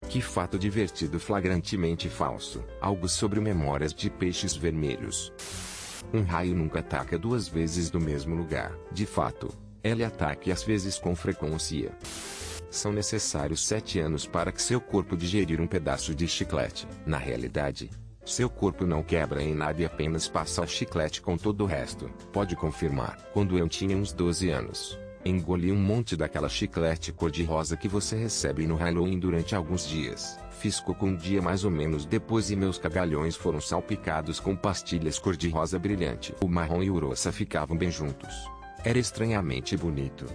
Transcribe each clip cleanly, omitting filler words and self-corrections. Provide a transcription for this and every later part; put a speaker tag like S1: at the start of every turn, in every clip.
S1: Que fato divertido flagrantemente falso. Algo sobre memórias de peixes vermelhos. Um raio nunca ataca duas vezes no mesmo lugar. De fato, ele ataca às vezes com frequência. São necessários 7 anos para que seu corpo digerir um pedaço de chiclete. Na realidade, seu corpo não quebra em nada e apenas passa o chiclete com todo o resto. Pode confirmar. Quando eu tinha uns 12 anos, engoli um monte daquela chiclete cor-de-rosa que você recebe no Halloween durante alguns dias. Fiz cocô um dia mais ou menos depois e meus cagalhões foram salpicados com pastilhas cor-de-rosa brilhante. O marrom e o rosa ficavam bem juntos. Era estranhamente bonito.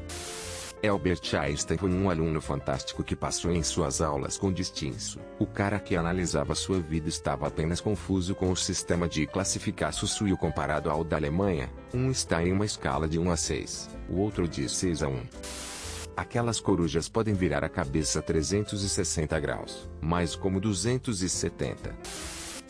S1: Albert Einstein foi um aluno fantástico que passou em suas aulas com distinção. O cara que analisava sua vida estava apenas confuso com o sistema de classificar Sussuio comparado ao da Alemanha. Um está em uma escala de 1 a 6, o outro de 6 a 1. Aquelas corujas podem virar a cabeça 360 graus, mas como 270.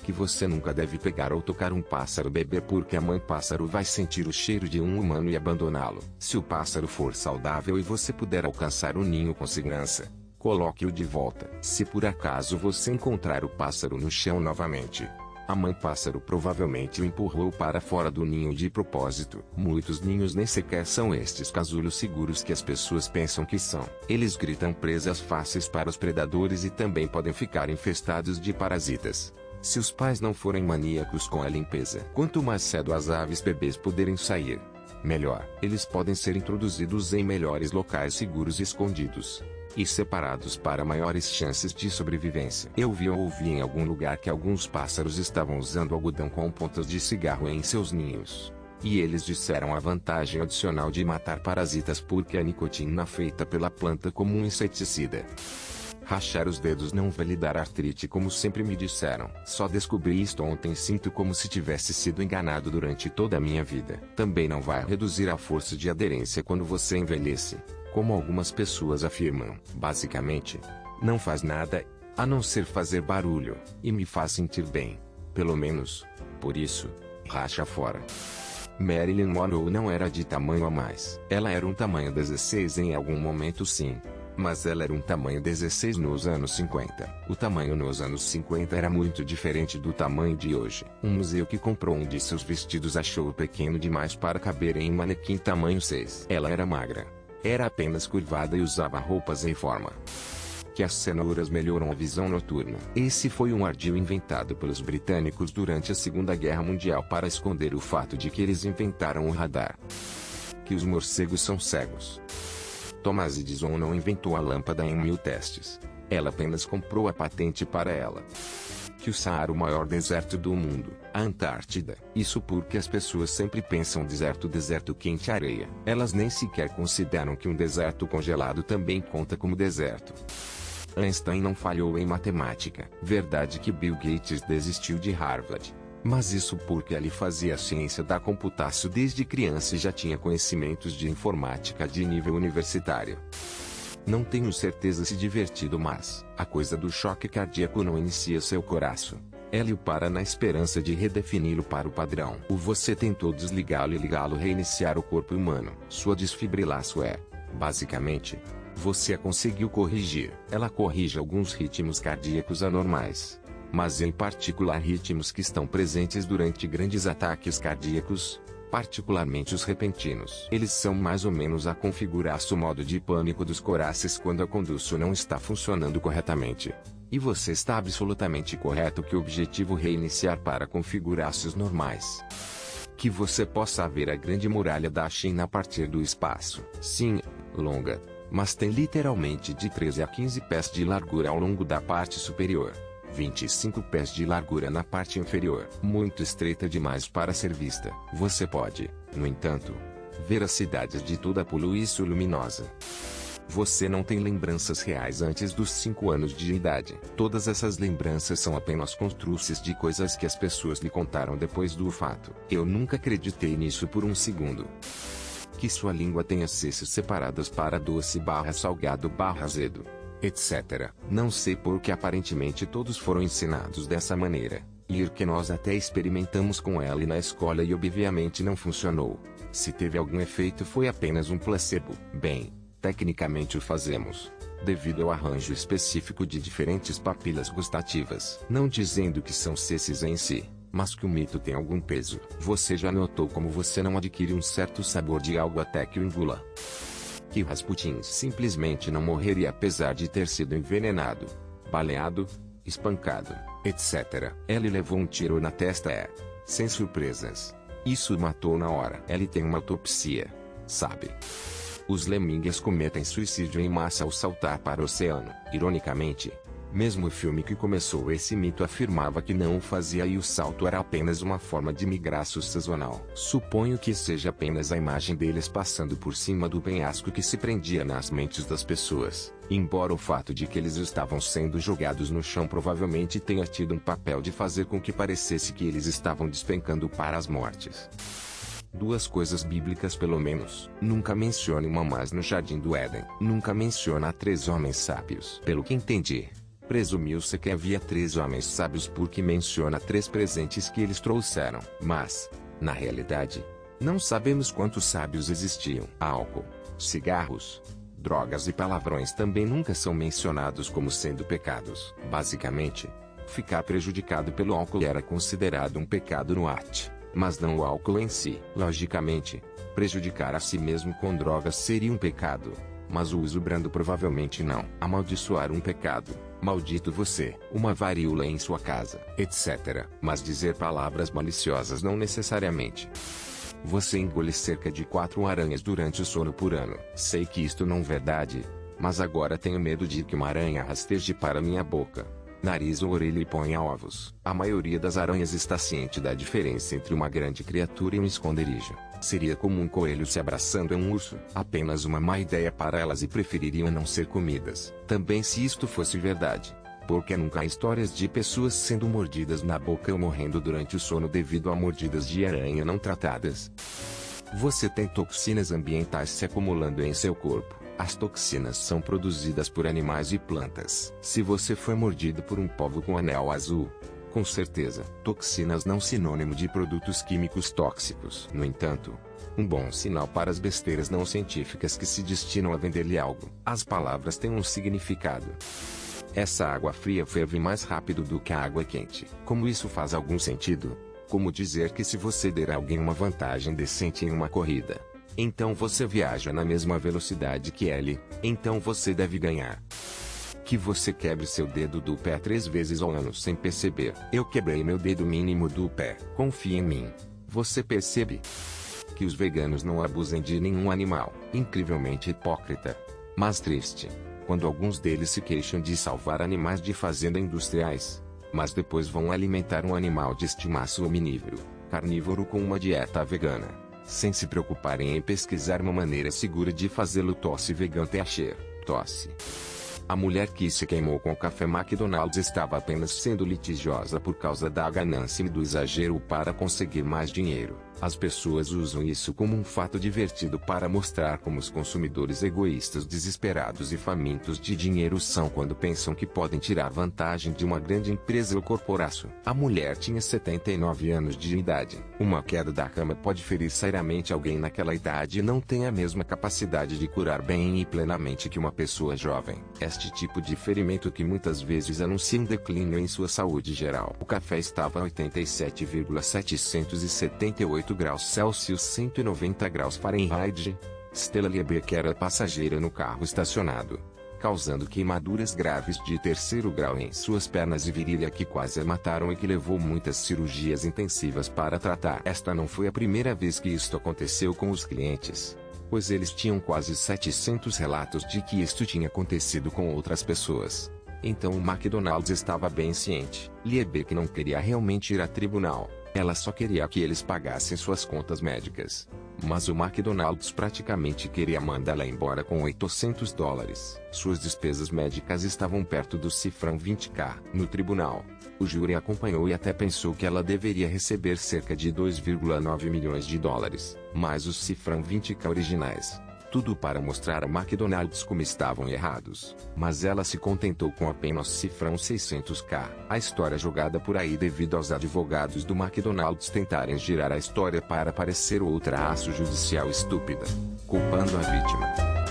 S1: Que você nunca deve pegar ou tocar um pássaro bebê porque a mãe pássaro vai sentir o cheiro de um humano e abandoná-lo. Se o pássaro for saudável e você puder alcançar o ninho com segurança, coloque-o de volta. Se por acaso você encontrar o pássaro no chão novamente, a mãe pássaro provavelmente o empurrou para fora do ninho de propósito. Muitos ninhos nem sequer são estes casulos seguros que as pessoas pensam que são. Eles gritam presas fáceis para os predadores e também podem ficar infestados de parasitas, se os pais não forem maníacos com a limpeza. Quanto mais cedo as aves bebês puderem sair, melhor. Eles podem ser introduzidos em melhores locais seguros e escondidos, e separados para maiores chances de sobrevivência. Eu vi ou ouvi em algum lugar que alguns pássaros estavam usando algodão com pontas de cigarro em seus ninhos. E eles disseram a vantagem adicional de matar parasitas porque a nicotina feita pela planta como um inseticida. Rachar os dedos não vai lhe dar artrite como sempre me disseram. Só descobri isto ontem e sinto como se tivesse sido enganado durante toda a minha vida. Também não vai reduzir a força de aderência quando você envelhece, como algumas pessoas afirmam. Basicamente, não faz nada, a não ser fazer barulho, e me faz sentir bem. Pelo menos, por isso, racha fora. Marilyn Monroe não era de tamanho a mais. Ela era um tamanho 16 em algum momento sim. Mas ela era um tamanho 16 nos anos 50. O tamanho nos anos 50 era muito diferente do tamanho de hoje. Um museu que comprou um de seus vestidos achou-o pequeno demais para caber em um manequim tamanho 6. Ela era magra. Era apenas curvada e usava roupas em forma. Que as cenouras melhoram a visão noturna. Esse foi um ardil inventado pelos britânicos durante a Segunda Guerra Mundial para esconder o fato de que eles inventaram o radar. Que os morcegos são cegos. Thomas Edison não inventou a lâmpada em 1000 testes. Ela apenas comprou a patente para ela. Que o Saara é o maior deserto do mundo, a Antártida. Isso porque as pessoas sempre pensam deserto quente areia. Elas nem sequer consideram que um deserto congelado também conta como deserto. Einstein não falhou em matemática. Verdade que Bill Gates desistiu de Harvard. Mas isso porque ele fazia a ciência da computação desde criança e já tinha conhecimentos de informática de nível universitário. Não tenho certeza se divertido, mas a coisa do choque cardíaco não inicia seu coração. Ele o para na esperança de redefini-lo para o padrão. O você tentou desligá-lo e ligá-lo reiniciar o corpo humano. Sua desfibrilação é, basicamente, você a conseguiu corrigir. Ela corrige alguns ritmos cardíacos anormais, mas em particular ritmos que estão presentes durante grandes ataques cardíacos, particularmente os repentinos. Eles são mais ou menos a configurar o modo de pânico dos corações quando a condução não está funcionando corretamente. E você está absolutamente correto que o objetivo reiniciar para configurar-se normais. Que você possa ver a grande muralha da China a partir do espaço. Sim, longa, mas tem literalmente de 13 a 15 pés de largura ao longo da parte superior. 25 pés de largura na parte inferior. Muito estreita demais para ser vista. Você pode, no entanto, ver as cidades de toda a poluição luminosa. Você não tem lembranças reais antes dos 5 anos de idade. Todas essas lembranças são apenas construções de coisas que as pessoas lhe contaram depois do fato. Eu nunca acreditei nisso por um segundo. Que sua língua tenha cessos separadas para doce barra salgado barra azedo, etc. Não sei porque aparentemente todos foram ensinados dessa maneira, e que nós até experimentamos com ela na escola e obviamente não funcionou. Se teve algum efeito foi apenas um placebo. Bem, Tecnicamente o fazemos, devido ao arranjo específico de diferentes papilas gustativas. Não dizendo que são cesses em si, mas que o mito tem algum peso. Você já notou como você não adquire um certo sabor de algo até que o engula? Que Rasputin simplesmente não morreria apesar de ter sido envenenado, baleado, espancado, etc. Ele levou um tiro na testa sem surpresas. Isso o matou na hora. Ele tem uma autopsia, sabe? Os lemmings cometem suicídio em massa ao saltar para o oceano. Ironicamente, mesmo o filme que começou esse mito afirmava que não o fazia e o salto era apenas uma forma de migraço sazonal. Suponho que seja apenas a imagem deles passando por cima do penhasco que se prendia nas mentes das pessoas, embora o fato de que eles estavam sendo jogados no chão provavelmente tenha tido um papel de fazer com que parecesse que eles estavam despencando para as mortes. Duas coisas bíblicas pelo menos. Nunca mencione mamás no jardim do Éden. Nunca menciona 3 homens sábios. Pelo que entendi, presumiu-se que havia 3 homens sábios porque menciona 3 presentes que eles trouxeram. Mas, na realidade, não sabemos quantos sábios existiam. Álcool, cigarros, drogas e palavrões também nunca são mencionados como sendo pecados. Basicamente, ficar prejudicado pelo álcool era considerado um pecado no arte, mas não o álcool em si. Logicamente, prejudicar a si mesmo com drogas seria um pecado, mas o uso brando provavelmente não. Amaldiçoar um pecado, maldito você, uma varíola em sua casa, etc. Mas dizer palavras maliciosas não necessariamente. Você engole cerca de 4 aranhas durante o sono por ano. Sei que isto não é verdade, mas agora tenho medo de que uma aranha rasteje para minha boca, nariz ou orelha e ponha ovos. A maioria das aranhas está ciente da diferença entre uma grande criatura e um esconderijo. Seria como um coelho se abraçando a um urso. Apenas uma má ideia para elas e prefeririam não ser comidas. Também se isto fosse verdade, porque nunca há histórias de pessoas sendo mordidas na boca ou morrendo durante o sono devido a mordidas de aranha não tratadas. Você tem toxinas ambientais se acumulando em seu corpo. As toxinas são produzidas por animais e plantas. Se você foi mordido por um polvo com anel azul, com certeza, toxinas não sinônimo de produtos químicos tóxicos. No entanto, um bom sinal para as besteiras não científicas que se destinam a vender-lhe algo. As palavras têm um significado. Essa água fria ferve mais rápido do que a água quente. Como isso faz algum sentido? Como dizer que se você der a alguém uma vantagem decente em uma corrida, então você viaja na mesma velocidade que ele, então você deve ganhar. Que você quebre seu dedo do pé 3 vezes ao ano sem perceber. Eu quebrei meu dedo mínimo do pé. Confie em mim. Você percebe? Que os veganos não abusem de nenhum animal. Incrivelmente hipócrita, mas triste, quando alguns deles se queixam de salvar animais de fazenda industriais, mas depois vão alimentar um animal de estimação omnívoro, carnívoro com uma dieta vegana, sem se preocuparem em pesquisar uma maneira segura de fazê-lo tosse vegano tosse. A mulher que se queimou com o café McDonald's estava apenas sendo litigiosa por causa da ganância e do exagero para conseguir mais dinheiro. As pessoas usam isso como um fato divertido para mostrar como os consumidores egoístas desesperados e famintos de dinheiro são quando pensam que podem tirar vantagem de uma grande empresa ou corporação. A mulher tinha 79 anos de idade. Uma queda da cama pode ferir seriamente alguém naquela idade e não tem a mesma capacidade de curar bem e plenamente que uma pessoa jovem. Este tipo de ferimento que muitas vezes anuncia um declínio em sua saúde geral. O café estava a 87,778 graus Celsius 190 graus Fahrenheit. Stella Liebeck era passageira no carro estacionado, causando queimaduras graves de 3º grau em suas pernas e virilha que quase a mataram e que levou muitas cirurgias intensivas para tratar. Esta não foi a primeira vez que isto aconteceu com os clientes, pois eles tinham quase 700 relatos de que isto tinha acontecido com outras pessoas. Então o McDonald's estava bem ciente. Liebeck não queria realmente ir a tribunal. Ela só queria que eles pagassem suas contas médicas. Mas o McDonald's praticamente queria mandá-la embora com $800. Suas despesas médicas estavam perto do cifrão 20k. No tribunal, o júri acompanhou e até pensou que ela deveria receber cerca de $2,9 milhões, mais os cifrão 20k originais. Tudo para mostrar a McDonald's como estavam errados. Mas ela se contentou com apenas cifrão 600k. A história jogada por aí devido aos advogados do McDonald's tentarem girar a história para parecer outra ação judicial estúpida, culpando a vítima.